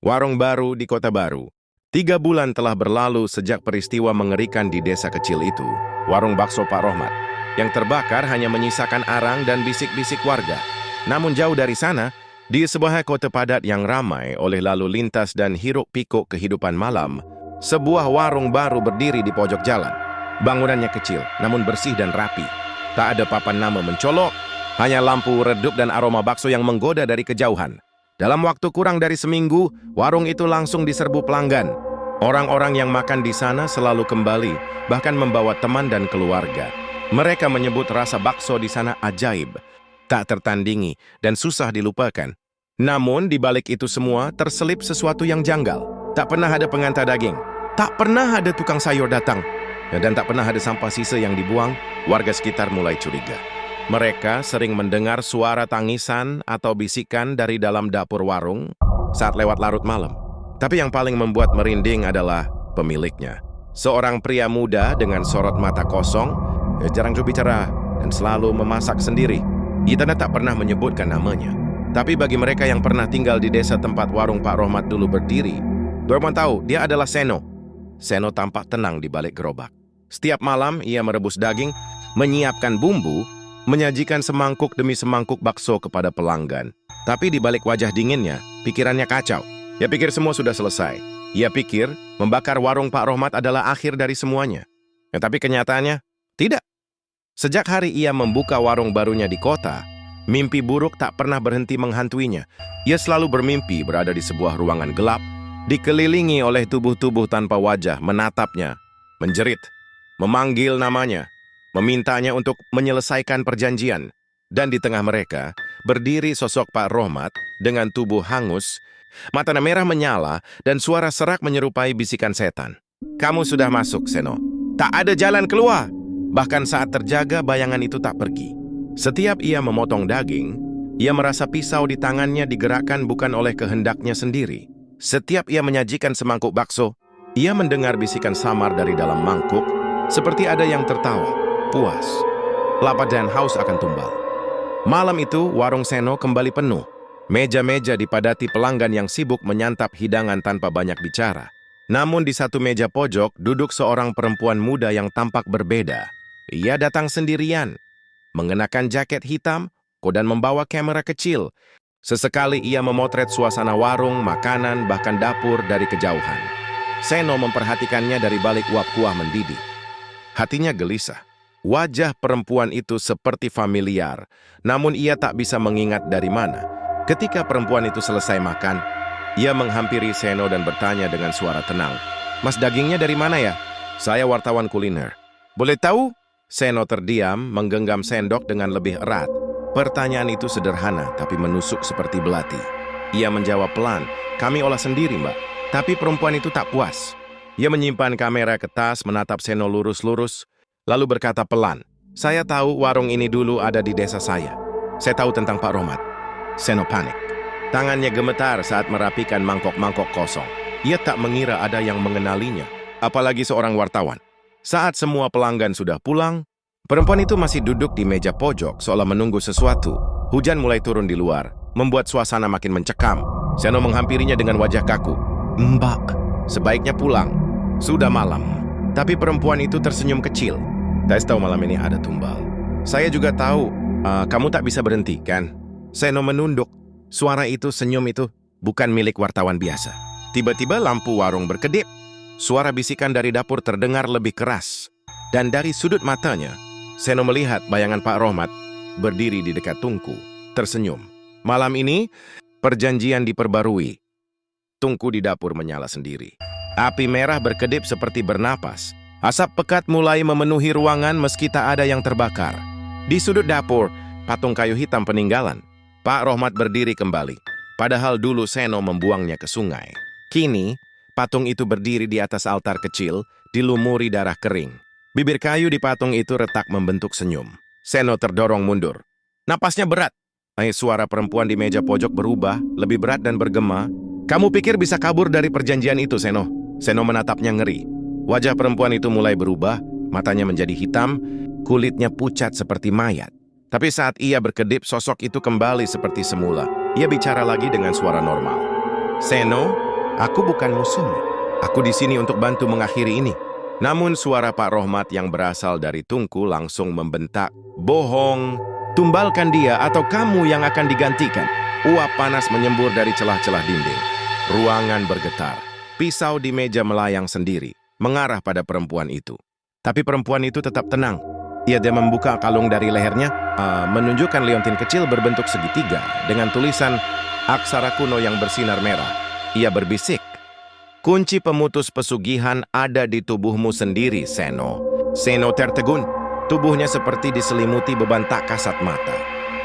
Warung baru di kota baru. 3 bulan telah berlalu sejak peristiwa mengerikan di desa kecil itu. Warung bakso Pak Rohmat yang terbakar hanya menyisakan arang dan bisik-bisik warga. Namun jauh dari sana, di sebuah kota padat yang ramai oleh lalu lintas dan hiruk-pikuk kehidupan malam, sebuah warung baru berdiri di pojok jalan. Bangunannya kecil, namun bersih dan rapi. Tak ada papan nama mencolok, hanya lampu redup dan aroma bakso yang menggoda dari kejauhan. Dalam waktu kurang dari seminggu, warung itu langsung diserbu pelanggan. Orang-orang yang makan di sana selalu kembali, bahkan membawa teman dan keluarga. Mereka menyebut rasa bakso di sana ajaib, tak tertandingi, dan susah dilupakan. Namun, di balik itu semua, terselip sesuatu yang janggal. Tak pernah ada pengantar daging. Tak pernah ada tukang sayur datang. Dan tak pernah ada sampah sisa yang dibuang. Warga sekitar mulai curiga. Mereka sering mendengar suara tangisan atau bisikan dari dalam dapur warung saat lewat larut malam. Tapi yang paling membuat merinding adalah pemiliknya. Seorang pria muda dengan sorot mata kosong, jarang berbicara dan selalu memasak sendiri. Ia tak pernah menyebutkan namanya. Tapi bagi mereka yang pernah tinggal di desa tempat warung Pak Rohmat dulu berdiri, Dorman tahu dia adalah Seno. Seno tampak tenang di balik gerobak. Setiap malam ia merebus daging, menyiapkan bumbu, menyajikan semangkuk demi semangkuk bakso kepada pelanggan. Tapi di balik wajah dinginnya, pikirannya kacau. Ia pikir semua sudah selesai. Ia pikir membakar warung Pak Rohmat adalah akhir dari semuanya. Tapi kenyataannya, tidak. Sejak hari ia membuka warung barunya di kota, mimpi buruk tak pernah berhenti menghantuinya. Ia selalu bermimpi berada di sebuah ruangan gelap, dikelilingi oleh tubuh-tubuh tanpa wajah menatapnya, menjerit, memanggil namanya, memintanya untuk menyelesaikan perjanjian. Dan di tengah mereka, berdiri sosok Pak Rohmat dengan tubuh hangus, mata merah menyala, dan suara serak menyerupai bisikan setan. Kamu sudah masuk, Seno. Tak ada jalan keluar. Bahkan saat terjaga, bayangan itu tak pergi. Setiap ia memotong daging, ia merasa pisau di tangannya digerakkan bukan oleh kehendaknya sendiri. Setiap ia menyajikan semangkuk bakso, ia mendengar bisikan samar dari dalam mangkuk, seperti ada yang tertawa. Puas, lapar dan haus akan tumbal. Malam itu, warung Seno kembali penuh. Meja-meja dipadati pelanggan yang sibuk menyantap hidangan tanpa banyak bicara. Namun di satu meja pojok, duduk seorang perempuan muda yang tampak berbeda. Ia datang sendirian, mengenakan jaket hitam, dan membawa kamera kecil. Sesekali ia memotret suasana warung, makanan, bahkan dapur dari kejauhan. Seno memperhatikannya dari balik uap kuah mendidih. Hatinya gelisah. Wajah perempuan itu seperti familiar, namun ia tak bisa mengingat dari mana. Ketika perempuan itu selesai makan, ia menghampiri Seno dan bertanya dengan suara tenang, "Mas, dagingnya dari mana ya? Saya wartawan kuliner." "Boleh tahu?" Seno terdiam, menggenggam sendok dengan lebih erat. Pertanyaan itu sederhana, tapi menusuk seperti belati. Ia menjawab pelan, "Kami olah sendiri, Mbak." Tapi perempuan itu tak puas. Ia menyimpan kamera ke tas, menatap Seno lurus-lurus, lalu berkata pelan, "Saya tahu warung ini dulu ada di desa saya. Saya tahu tentang Pak Rohmat." Seno panik. Tangannya gemetar saat merapikan mangkok-mangkok kosong. Ia tak mengira ada yang mengenalinya, apalagi seorang wartawan. Saat semua pelanggan sudah pulang, perempuan itu masih duduk di meja pojok seolah menunggu sesuatu. Hujan mulai turun di luar, membuat suasana makin mencekam. Seno menghampirinya dengan wajah kaku. "Mbak, sebaiknya pulang. Sudah malam." Tapi perempuan itu tersenyum kecil. "Tak tahu malam ini ada tumbal. Saya juga tahu, kamu tak bisa berhenti, kan?" Seno menunduk. Suara itu, senyum itu, bukan milik wartawan biasa. Tiba-tiba lampu warung berkedip. Suara bisikan dari dapur terdengar lebih keras. Dan dari sudut matanya, Seno melihat bayangan Pak Rohmat berdiri di dekat tungku, tersenyum. Malam ini, perjanjian diperbarui. Tungku di dapur menyala sendiri. Api merah berkedip seperti bernapas. Asap pekat mulai memenuhi ruangan meski tak ada yang terbakar. Di sudut dapur, patung kayu hitam peninggalan. Pak Rohmat berdiri kembali, padahal dulu Seno membuangnya ke sungai. Kini, patung itu berdiri di atas altar kecil, dilumuri darah kering. Bibir kayu di patung itu retak membentuk senyum. Seno terdorong mundur. Napasnya berat. Suara perempuan di meja pojok berubah, lebih berat dan bergema. "Kamu pikir bisa kabur dari perjanjian itu, Seno?" Seno menatapnya ngeri. Wajah perempuan itu mulai berubah, matanya menjadi hitam, kulitnya pucat seperti mayat. Tapi saat ia berkedip, sosok itu kembali seperti semula. Ia bicara lagi dengan suara normal. "Seno, Aku bukan musuhmu. Aku di sini untuk bantu mengakhiri ini. Namun suara Pak Rohmat yang berasal dari Tungku langsung membentak, "Bohong! Tumbalkan dia atau kamu yang akan digantikan." Uap panas menyembur dari celah-celah dinding. Ruangan bergetar. Pisau di meja melayang sendiri, mengarah pada perempuan itu. Tapi perempuan itu tetap tenang. Ia membuka kalung dari lehernya, menunjukkan liontin kecil berbentuk segitiga dengan tulisan aksara kuno yang bersinar merah. Ia berbisik, "Kunci pemutus pesugihan ada di tubuhmu sendiri, Seno." Seno tertegun. Tubuhnya seperti diselimuti beban tak kasat mata.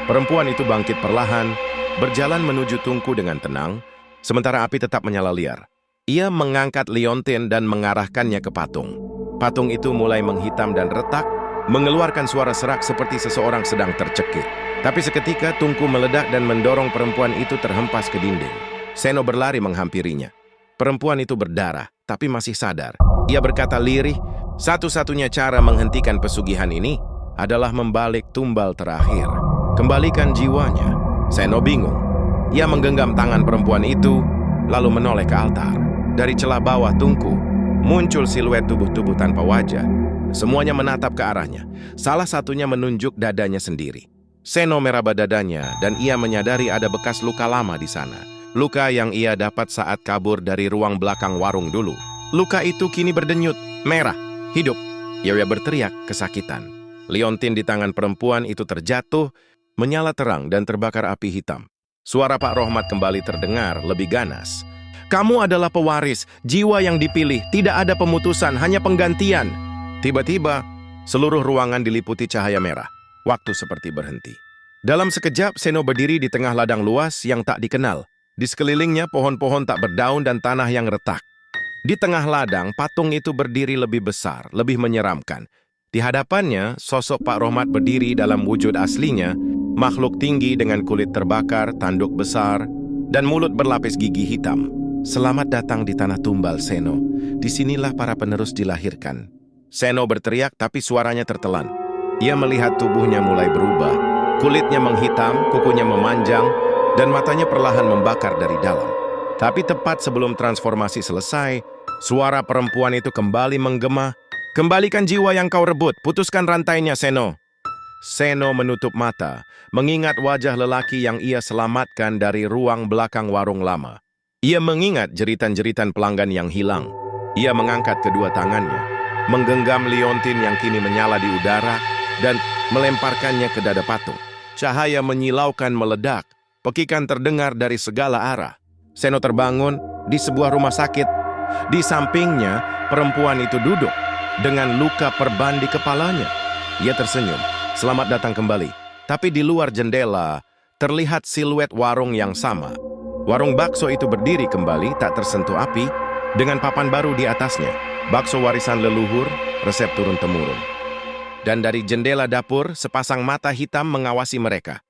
Perempuan itu bangkit perlahan, berjalan menuju Tungku dengan tenang, sementara api tetap menyala liar. Ia mengangkat liontin dan mengarahkannya ke patung. Patung itu mulai menghitam dan retak, mengeluarkan suara serak seperti seseorang sedang tercekik. Tapi seketika Tungku meledak dan mendorong perempuan itu terhempas ke dinding. Seno berlari menghampirinya. Perempuan itu berdarah, tapi masih sadar. Ia berkata lirih, "Satu-satunya cara menghentikan pesugihan ini adalah membalik tumbal terakhir. Kembalikan jiwanya." Seno bingung. Ia menggenggam tangan perempuan itu, lalu menoleh ke altar. Dari celah bawah Tungku, muncul siluet tubuh-tubuh tanpa wajah. Semuanya menatap ke arahnya. Salah satunya menunjuk dadanya sendiri. Seno meraba dadanya, dan ia menyadari ada bekas luka lama di sana. Luka yang ia dapat saat kabur dari ruang belakang warung dulu. Luka itu kini berdenyut, merah, hidup. Ia berteriak kesakitan. Liontin di tangan perempuan itu terjatuh, menyala terang dan terbakar api hitam. Suara Pak Rohmat kembali terdengar lebih ganas. "Kamu adalah pewaris, jiwa yang dipilih, tidak ada pemutusan, hanya penggantian." Tiba-tiba, seluruh ruangan diliputi cahaya merah. Waktu seperti berhenti. Dalam sekejap, Seno berdiri di tengah ladang luas yang tak dikenal. Di sekelilingnya pohon-pohon tak berdaun dan tanah yang retak. Di tengah ladang, patung itu berdiri lebih besar, lebih menyeramkan. Di hadapannya, sosok Pak Rohmat berdiri dalam wujud aslinya, makhluk tinggi dengan kulit terbakar, tanduk besar, dan mulut berlapis gigi hitam. "Selamat datang di tanah tumbal, Seno. Disinilah para penerus dilahirkan." Seno berteriak, tapi suaranya tertelan. Ia melihat tubuhnya mulai berubah. Kulitnya menghitam, kukunya memanjang, dan matanya perlahan membakar dari dalam. Tapi tepat sebelum transformasi selesai, suara perempuan itu kembali menggema, "Kembalikan jiwa yang kau rebut, putuskan rantainya, Seno." Seno menutup mata, mengingat wajah lelaki yang ia selamatkan dari ruang belakang warung lama. Ia mengingat jeritan-jeritan pelanggan yang hilang. Ia mengangkat kedua tangannya, menggenggam liontin yang kini menyala di udara, dan melemparkannya ke dada patung. Cahaya menyilaukan meledak. Pekikan terdengar dari segala arah. Seno terbangun di sebuah rumah sakit. Di sampingnya, perempuan itu duduk dengan luka perban di kepalanya. Ia tersenyum, "Selamat datang kembali." Tapi di luar jendela, terlihat siluet warung yang sama. Warung bakso itu berdiri kembali, tak tersentuh api, dengan papan baru di atasnya. Bakso warisan leluhur, resep turun-temurun. Dan dari jendela dapur, sepasang mata hitam mengawasi mereka.